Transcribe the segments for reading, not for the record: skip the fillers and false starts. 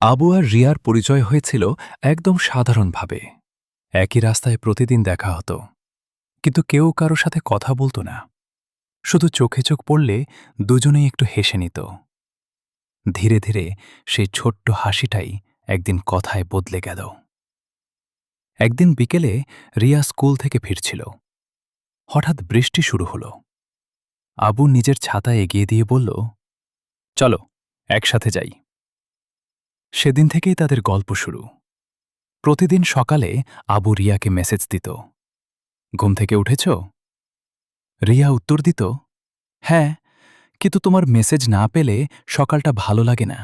আবু আর রিয়ার পরিচয় হয়েছিল একদম সাধারণভাবে। একই রাস্তায় প্রতিদিন দেখা হতো, কিন্তু কেউ কারো সাথে কথা বলতো না। শুধু চোখে চোখ পড়লে দুজনেই একটু হেসে নিত। ধীরে ধীরে সেই ছোট্ট হাসিটাই একদিন কথায় বদলে গেল। একদিন বিকেলে রিয়া স্কুল থেকে ফিরছিল। হঠাৎ বৃষ্টি শুরু হলো। আবু নিজের ছাতা এগিয়ে দিয়ে বলল, চলো একসাথে যাই। সেদিন থেকেই তাদের গল্প শুরু। প্রতিদিন সকালে আবু রিয়াকে মেসেজ দিত, ঘুম থেকে উঠেছ? রিয়া উত্তর দিত, হ্যাঁ, কিন্তু তোমার মেসেজ না পেলে সকালটা ভালো লাগে না।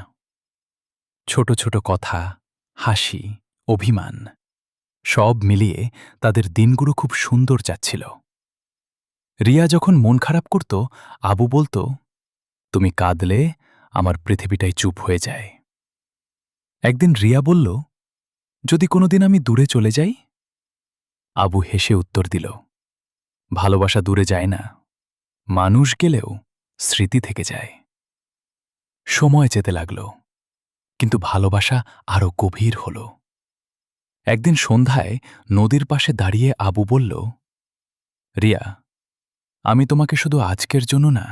ছোট ছোট কথা, হাসি, অভিমান সব মিলিয়ে তাদের দিনগুলো খুব সুন্দর যাচ্ছিল। রিয়া যখন মন খারাপ করত, আবু বলত, তুমি কাঁদলে আমার পৃথিবীটাই চুপ হয়ে যায়। একদিন রিয়া বলল, যদি কোনোদিন আমি দূরে চলে যাই? আবু হেসে উত্তর দিল, ভালোবাসা দূরে যায় না, মানুষ গেলেও স্মৃতি থেকে যায়। সময় যেতে লাগল, কিন্তু ভালোবাসা আরো গভীর হল। একদিন সন্ধ্যায় নদীর পাশে দাঁড়িয়ে আবু বলল, রিয়া, আমি তোমাকে শুধু আজকের জন্য না,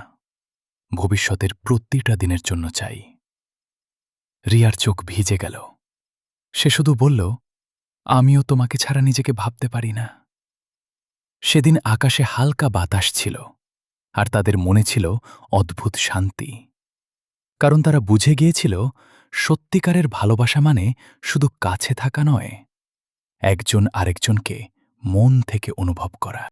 ভবিষ্যতের প্রতিটা দিনের জন্য চাই। রিয়ার চোখ ভিজে গেল। সে শুধু বলল, আমিও তোমাকে ছাড়া নিজেকে ভাবতে পারি না। সেদিন আকাশে হালকা বাতাস ছিল, আর তাদের মনে ছিল অদ্ভুত শান্তি। কারণ তারা বুঝে গিয়েছিল, সত্যিকারের ভালোবাসা মানে শুধু কাছে থাকা নয়, একজন আরেকজনকে মন থেকে অনুভব করা।